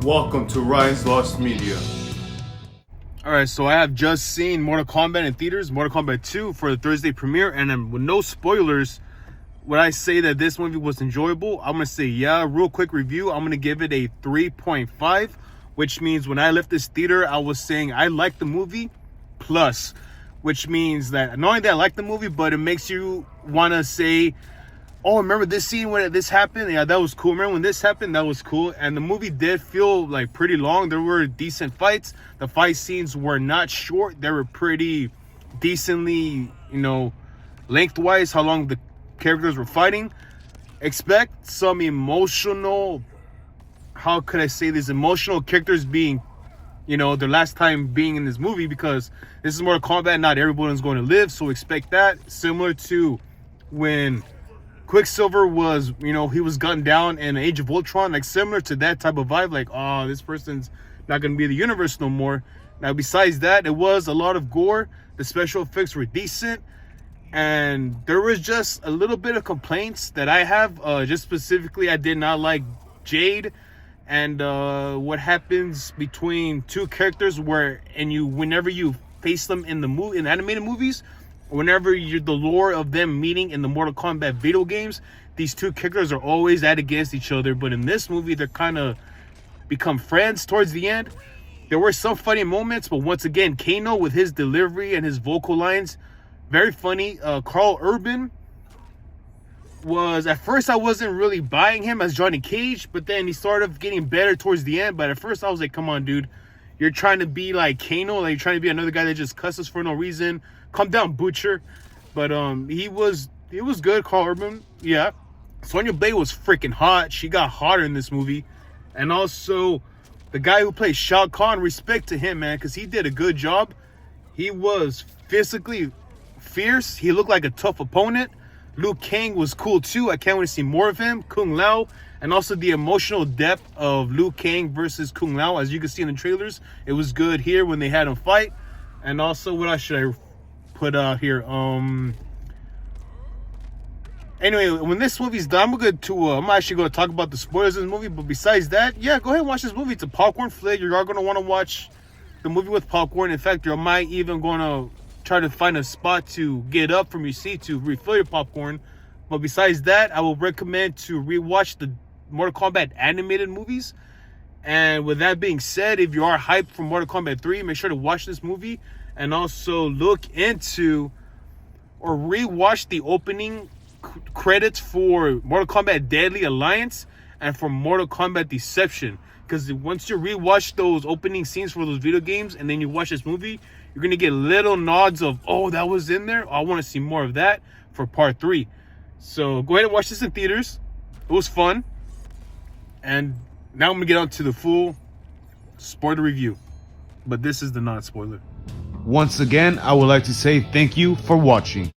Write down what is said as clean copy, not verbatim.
Welcome to Ryan's Lost Media. Alright, so I have just seen Mortal Kombat in theaters, Mortal Kombat 2 for the Thursday premiere, and with no spoilers, would I say that this movie was enjoyable? I'm going to say yeah. Real quick review, I'm going to give it a 3.5, which means when I left this theater, I was saying I liked the movie plus, which means that not only that I like the movie, but it makes you want to say, oh, remember this scene when this happened? Yeah, that was cool. Remember when this happened? That was cool. And the movie did feel like pretty long. There were decent fights. The fight scenes were not short. They were pretty decently, lengthwise, how long the characters were fighting. Expect some emotional, how could I say this? Emotional characters being, their last time being in this movie, because this is Mortal Kombat. Not everyone's going to live. So expect that. Similar to when Quicksilver was, he was gunned down in Age of Ultron, like similar to that type of vibe, like, oh, this person's not going to be in the universe no more. Now, besides that, it was a lot of gore. The special effects were decent. And there was just a little bit of complaints that I have. Just specifically, I did not like Jade and what happens between two characters whenever you face them in the animated movies, whenever you're the lore of them meeting in the Mortal Kombat video games, these two characters are always against each other. But in this movie, they're kind of become friends towards the end. There were some funny moments, but once again, Kano with his delivery and his vocal lines, very funny. Carl Urban was, at first I wasn't really buying him as Johnny Cage, but then he started getting better towards the end. But at first I was like, come on, dude. You're trying to be like Kano, like you're trying to be another guy that just cusses for no reason. Calm down, Butcher. But he was good, Carl Urban. Yeah. Sonya Blade was freaking hot. She got hotter in this movie. And also, the guy who plays Shao Kahn, respect to him, man, because he did a good job. He was physically fierce. He looked like a tough opponent. Liu Kang was cool too. I can't wait to see more of him. Kung Lao, and also the emotional depth of Liu Kang versus Kung Lao, as you can see in the trailers. It was good here when they had him fight. And also, what else should I put out here? Anyway, when this movie's done, I'm actually going to talk about the spoilers of this movie. But besides that, yeah, go ahead and watch this movie. It's a popcorn flick. You are going to want to watch the movie with popcorn. In fact, you might even going to try to find a spot to get up from your seat to refill your popcorn. But besides that, I will recommend to rewatch the Mortal Kombat animated movies. And with that being said, if you are hyped for Mortal Kombat 3, make sure to watch this movie. And also look into or rewatch the opening credits for Mortal Kombat Deadly Alliance and for Mortal Kombat Deception. Because once you rewatch those opening scenes for those video games and then you watch this movie, you're going to get little nods of, oh, that was in there. I want to see more of that for part 3. So go ahead and watch this in theaters. It was fun. And now I'm going to get on to the full spoiler review. But this is the non-spoiler. Once again, I would like to say thank you for watching.